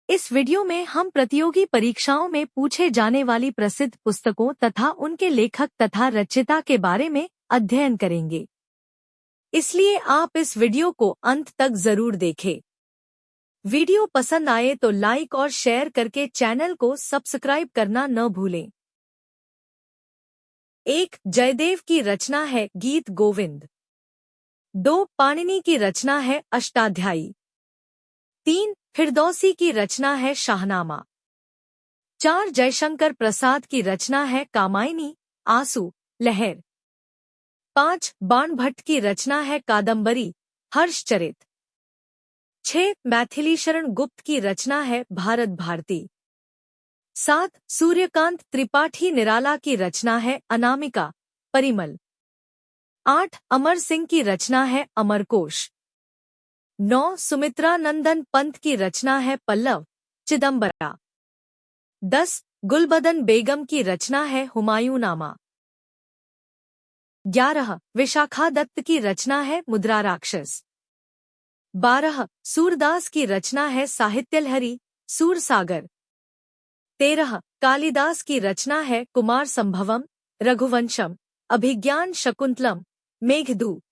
इस वीडियो में हम प्रतियोगी परीक्षाओं में पूछे जाने वाली प्रसिद्ध पुस्तकों तथा उनके लेखक तथा रचयिता के बारे में अध्ययन करेंगे। इसलिए आप इस वीडियो को अंत तक जरूर देखें। वीडियो पसंद आए तो लाइक और शेयर करके चैनल को सब्सक्राइब करना न भूलें। 1. जयदेव की रचना है गीत गोविंद। 2. पाणिनि की रचना है अष्टाध्यायी। 3. फिरदौसी की रचना है शाहनामा। 4. जयशंकर प्रसाद की रचना है कामायनी, आंसू, लहर। 5. बाणभट्ट की रचना है कादंबरी, हर्षचरित। 6. मैथिलीशरण गुप्त की रचना है भारत भारती। 7. सूर्यकांत त्रिपाठी निराला की रचना है अनामिका, परिमल। 8. अमर सिंह की रचना है अमरकोश। 9. सुमित्रा नंदन पंत की रचना है पल्लव, चिदंबरा। 10. गुलबदन बेगम की रचना है हुमायूंनामा। 11. विशाखा दत्त की रचना है मुद्रा राक्षस। 12. सूरदास की रचना है साहित्यलहरी, सूरसागर। 13. कालिदास की रचना है कुमार संभवम, रघुवंशम, अभिज्ञान शकुंतलम, मेघदूत।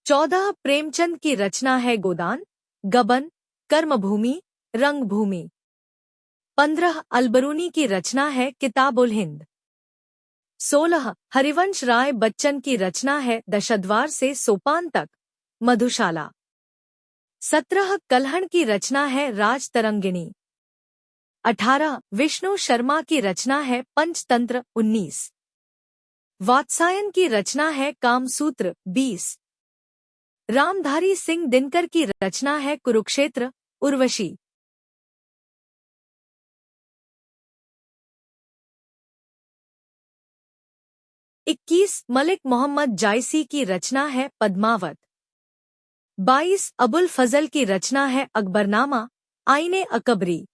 14. प्रेमचंद की रचना है गोदान, गबन, कर्मभूमि, रंगभूमि। 15. अलबरूनी की रचना है किताबुल हिंद। 16. हरिवंश राय बच्चन की रचना है दशद्वार से सोपान तक, मधुशाला। 17. कल्हण की रचना है राजतरंगिणी। 18. विष्णु शर्मा की रचना है पंचतंत्र, 19. वात्सायन की रचना है कामसूत्र, 20. रामधारी सिंह दिनकर की रचना है कुरुक्षेत्र, उर्वशी। 21. मलिक मोहम्मद जायसी की रचना है पद्मावत। 22. अबुल फजल की रचना है अकबरनामा, आईने अकबरी।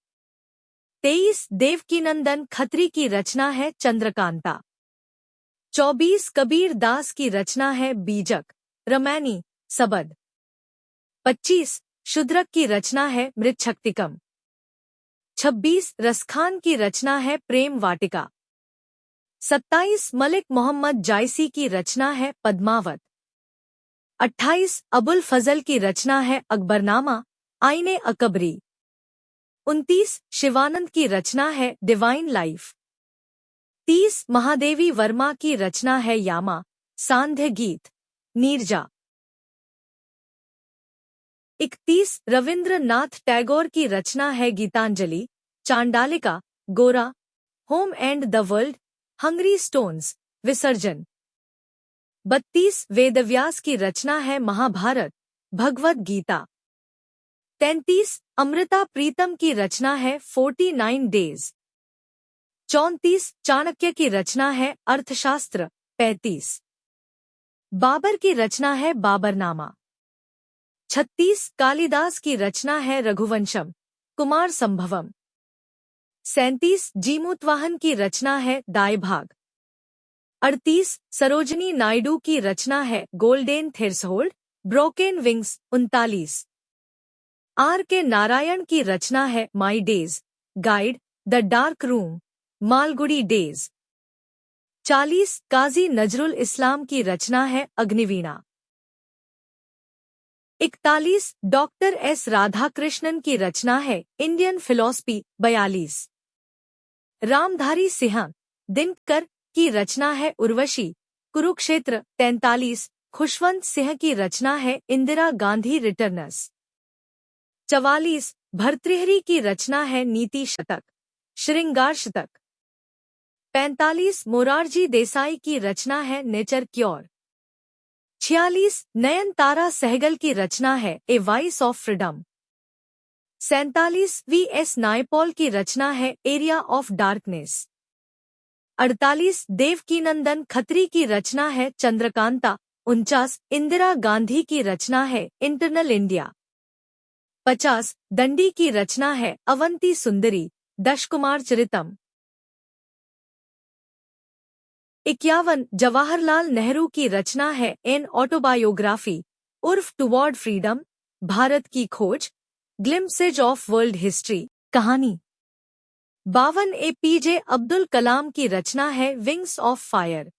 23. देवकीनंदन खत्री की रचना है चंद्रकांता। 24. कबीर दास की रचना है बीजक, रमैनी, सबद। 25. शूद्रक की रचना है मृच्छक्तिकम। 26. रसखान की रचना है प्रेम वाटिका। 27. मलिक मोहम्मद जायसी की रचना है पद्मावत। 28. अबुल फजल की रचना है अकबरनामा, आईने अकबरी। 29. शिवानंद की रचना है डिवाइन लाइफ। 30. महादेवी वर्मा की रचना है यामा, सांध्य गीत, नीरजा। 31. रविंद्रनाथ टैगोर की रचना है गीतांजलि, चांडालिका, गोरा, home and the world, hungry stones, विसर्जन। 32. वेदव्यास की रचना है महाभारत, भगवद गीता। 33. अमृता प्रीतम की रचना है 49 डेज। 34. चाणक्य की रचना है अर्थशास्त्र, 35. बाबर की रचना है बाबरनामा। 36. कालिदास की रचना है रघुवंशम, कुमार संभवम। 37. जीमूतवाहन की रचना है दायभाग। 38. सरोजनी नायडू की रचना है golden threshold, broken wings, 39. R K Narayan की रचना है my days, guide, the dark room, Malgudi days. 40. Kazi Nazrul Islam की रचना है अग्निवीणा। 41. डॉक्टर एस राधाकृष्णन की रचना है इंडियन फिलॉसफी, 42. रामधारी सिंह दिनकर की रचना है उर्वशी, कुरुक्षेत्र, 43. खुशवंत सिंह की रचना है इंदिरा गांधी रिटर्नस। 44. भर्तृहरि की रचना है नीति शतक, श्रृंगार शतक। 45. मोरारजी देसाई की रचना है नेचर क्योर। 46. नयनतारा सहगल की रचना है a voice of freedom. 47. VS. Naipaul की रचना है area of darkness. 48. Devkinandan Khatri की रचना है चंद्रकांता। 49. इंदिरा गांधी की रचना है इंटरनल इंडिया। 50. दंडी की रचना है अवंती सुंदरी, दशकुमार चरितम। 51. जवाहरलाल नेहरू की रचना है एन ऑटोबायोग्राफी, उर्फ टुवर्ड फ्रीडम, भारत की खोज, ग्लिम्सेज ऑफ वर्ल्ड हिस्ट्री कहानी। 52 APJ अब्दुल कलाम की रचना है wings of fire.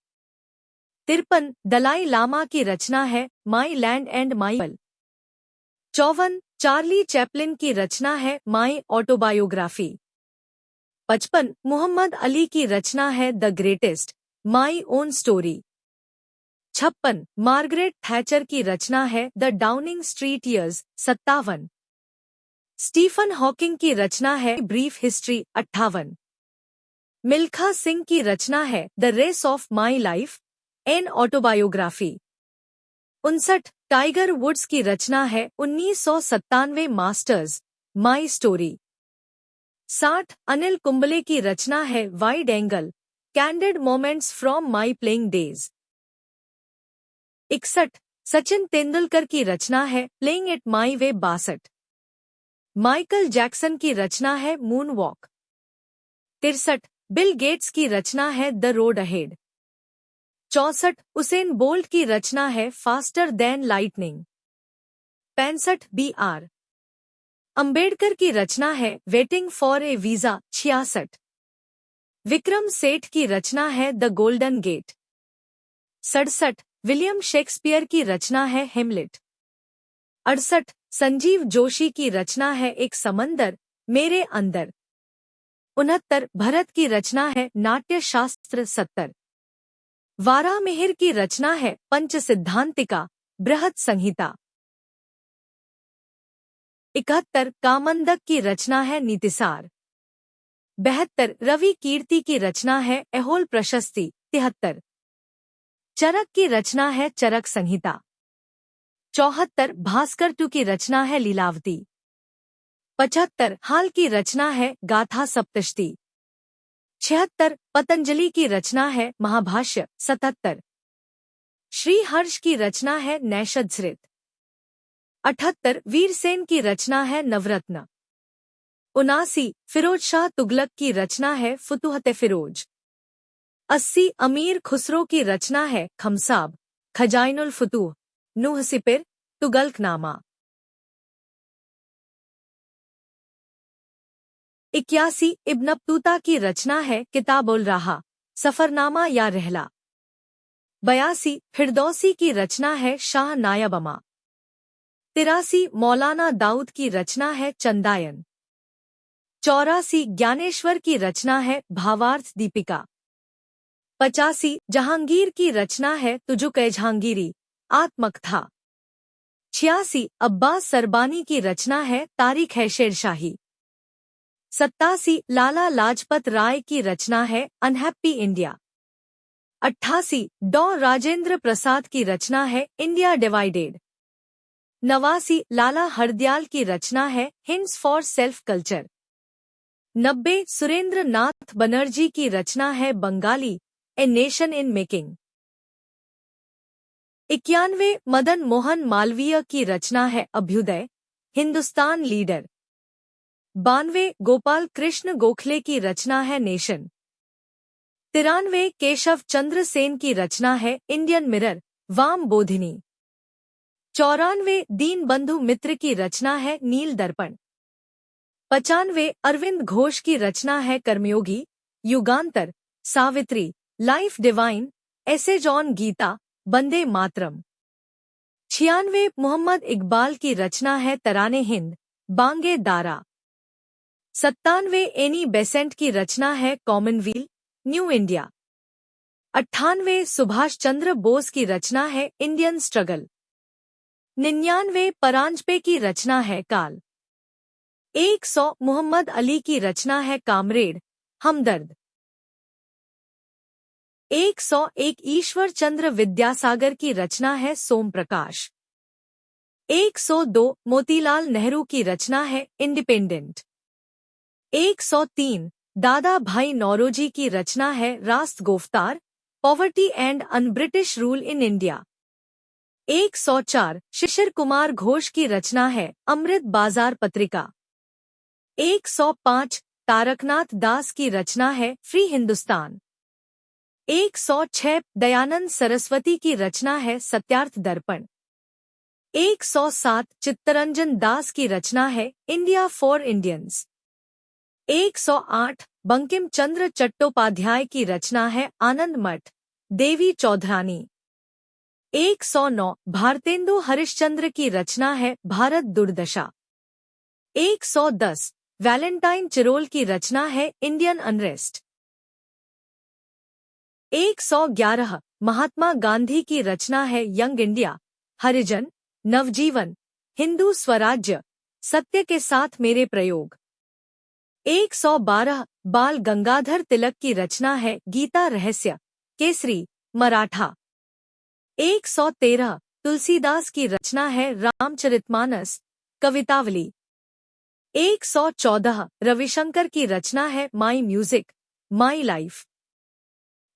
53 Dalai Lama की रचना है my land and my world. 54 Charlie Chaplin की रचना है माई ऑटोबायोग्राफी। 55 मुहम्मद अली की रचना है the greatest my own story. 56 Margaret Thatcher की रचना है the Downing Street years. 57 Stephen Hawking की रचना है ब्रीफ हिस्ट्री। 58 मिल्खा सिंह की रचना है the race of my life an autobiography. 59 Tiger Woods की रचना है 1997 masters my story. 60 Anil Kumble की रचना है wide angle candid moments from my playing days. 61 Sachin Tendulkar की रचना है playing it my way. 62 Michael Jackson की रचना है मून वॉक। 63 बिल गेट्स की रचना है the road ahead. 64 Usain Bolt की रचना है faster than lightning. 65 BR Ambedkar की रचना है waiting for a visa. 66 Vikram Seth की रचना है the golden gate. 67 William Shakespeare की रचना है हेमलेट। 68 संजीव जोशी की रचना है एक समंदर मेरे अंदर। 69 भरत की रचना है नाट्य शास्त्र। 70 वारामिहिर की रचना है पंच सिद्धांतिका बृहद संहिता। 71 कामंदक की रचना है नीतिसार। 72 रवि कीर्ति की रचना है एहोल प्रशस्ति। 73 चरक की रचना है चरक संहिता। 74 भास्कर टू की रचना है लीलावती। 75 हाल की रचना है गाथा सप्तशती। 76 पतंजलि की रचना है महाभाष्य। 77 श्री हर्ष की रचना है नैषधसृत। 78 वीरसेन की रचना है नवरत्न। 79 फिरोज शाह तुगलक की रचना है फुतुहत फिरोज। 80 अमीर खुसरो की रचना है खमसाब खजाइनुल फुतूह नूह सिपिर तुगलकनामा। 81 इब्न बतूता की रचना है किताबुल राहा सफरनामा या रहला। 82 फिरदौसी की रचना है शाह नायबमा। 83 मौलाना दाऊद की रचना है चंदायन। 84 ज्ञानेश्वर की रचना है भावार्थ दीपिका। 85 जहांगीर की रचना है तुजुक-ए जहांगीरी आत्मकथा। 86 अब्बास सरबानी की रचना है तारीख है शेरशाही। 87 लाला लाजपत राय की रचना है अनहैप्पी इंडिया। 88 डॉ राजेंद्र प्रसाद की रचना है इंडिया डिवाइडेड। 89 लाला हरदयाल की रचना है hints for self culture. 90 Surendra Nath Banerjee की रचना है Bengalee a nation in making. 91 Madan Mohan Malaviya की रचना है अभ्युदय हिंदुस्तान लीडर। 92 गोपाल कृष्ण गोखले की रचना है नेशन। 93 केशव चंद्र सेन की रचना है इंडियन मिरर वाम बोधिनी। 94 दीन बंधु मित्र की रचना है नील दर्पण। 95 अरविंद घोष की रचना है Karmayogi Yugantar Savitri life divine essays on Gita Bande Mataram. 96 Mohammad Iqbal की रचना है तराने हिंद बांगे दारा। 97 एनी बेसेंट की रचना है commonwealth new India. 98 Subhash Chandra Bose की रचना है इंडियन स्ट्रगल। 99 परांजपे की रचना है काल। 100 मोहम्मद अली की रचना है कामरेड हमदर्द। 101 ईश्वर चंद्र विद्यासागर की रचना है सोम प्रकाश। 102 मोतीलाल नेहरू की रचना है इंडिपेंडेंट। 103 दादा भाई नौरोजी की रचना है रास्त Goftar poverty and un British rule in India. 104 Shishir Kumar Ghosh की रचना है अमृत बाजार पत्रिका। 105 तारकनाथ दास की रचना है फ्री हिंदुस्तान। 106 दयानंद सरस्वती की रचना है सत्यार्थ दर्पण। 107 चित्तरंजन दास की रचना है India for Indians. 108 Bankim Chandra Chattopadhyay की रचना है आनंद मठ, देवी चौधरानी। 109 भारतेंदु हरिश्चंद्र की रचना है भारत दुर्दशा। 110 वैलेंटाइन चिरोल की रचना है इंडियन अनरेस्ट। 111 महात्मा गांधी की रचना है यंग इंडिया, हरिजन, नवजीवन, हिंदू स्वराज्य, सत्य के साथ मेरे प्रयोग। 112 बाल गंगाधर तिलक की रचना है गीता रहस्य, केसरी, मराठा। 113 तुलसीदास की रचना है रामचरितमानस, कवितावली। 114 रविशंकर की रचना है माई म्यूजिक, माई लाइफ।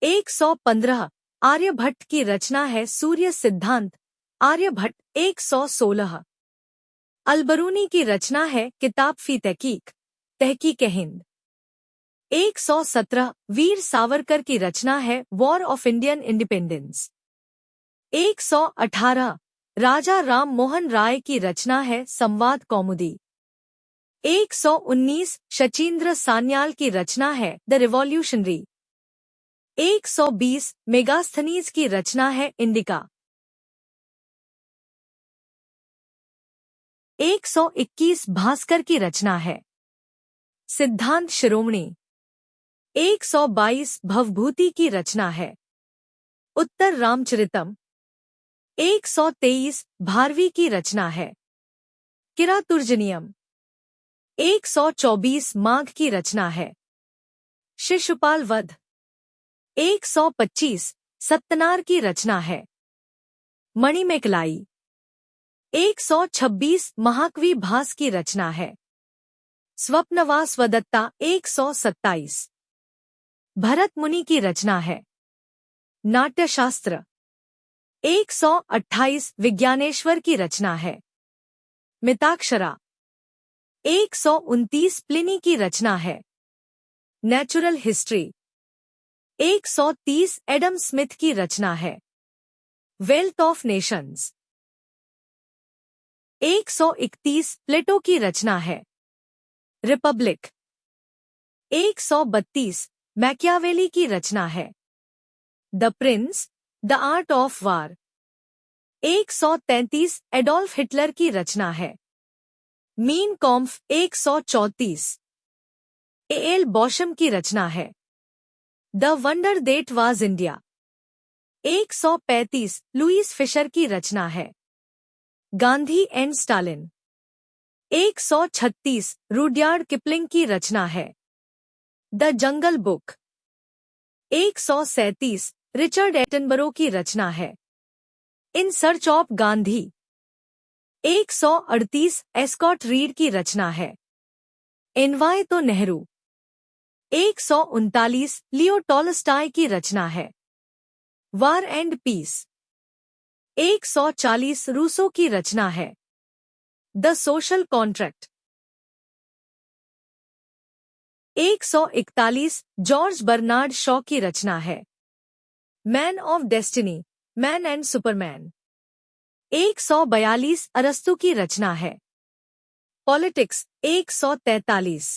115 आर्यभट्ट की रचना है सूर्य सिद्धांत, आर्यभट्ट। 116 अलबरूनी की रचना है किताब फी तहकीक, तहकीक हिंद। 117 वीर सावरकर की रचना है वॉर ऑफ इंडियन इंडिपेंडेंस। 118 राजा राम मोहन राय की रचना है संवाद कौमुदी। 119 शचीन्द्र सान्याल की रचना है द रिवॉल्यूशनरी। 120 मेगास्थनीज की रचना है इंडिका। 121 भास्कर की रचना है सिद्धांत शिरोमणि। 122 भवभूति की रचना है उत्तर रामचरितम। 123 भारवी की रचना है किरातुर्जनियम। 124 माघ की रचना है शिशुपाल वध। 125 सत्तनार की रचना है मणिमेकलाई। 126 महाकवि भास की रचना है स्वप्नवास वदत्ता। 127 भरत मुनि की रचना है नाट्यशास्त्र। 128 विज्ञानेश्वर की रचना है मिताक्षरा। 129 प्लिनी की रचना है नेचुरल हिस्ट्री। 130 एडम स्मिथ की रचना है वेल्थ ऑफ नेशंस। 131 प्लेटो की रचना है रिपब्लिक। 132 मैकियावेली की रचना है the Prince, the art of war. 133 Adolf Hitler की रचना है मीन कॉम्फ। 134 एल बॉशम की रचना है the wonder that was India. 135 Louis Fischer की रचना है Gandhi and Stalin. 136 Rudyard Kipling की रचना है the jungle book. 137 Richard Attenborough की रचना है in search of Gandhi. 138 Escott Reid की रचना है एनवाय तो नेहरू। 139 लियो टॉलस्टॉय की रचना है वार एंड पीस। 140 रूसो की रचना है the social contract. 141 George Bernard Shaw की रचना है man of destiny, man and superman. 142 अरस्तु की रचना है पॉलिटिक्स। 143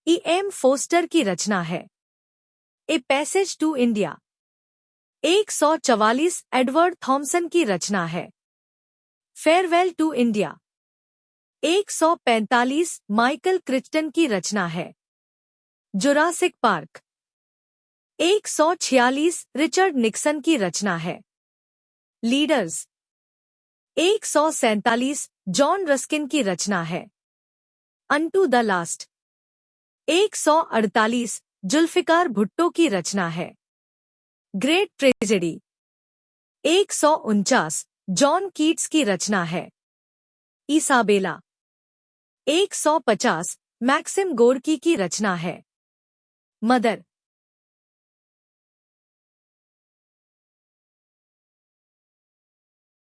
E.M. फोस्टर की रचना है a passage to India. 144 Edward Thompson की रचना है farewell to India. 145 Michael Crichton की रचना है जुरासिक पार्क। 146 रिचर्ड निक्सन की रचना है लीडर्स। 147 जॉन रस्किन की रचना है unto the last. 148 Zulfikar Bhutto की रचना है ग्रेट ट्रेजेडी। 149 जॉन कीट्स की रचना है इसाबेला। 150 मैक्सिम गोर्की की रचना है मदर।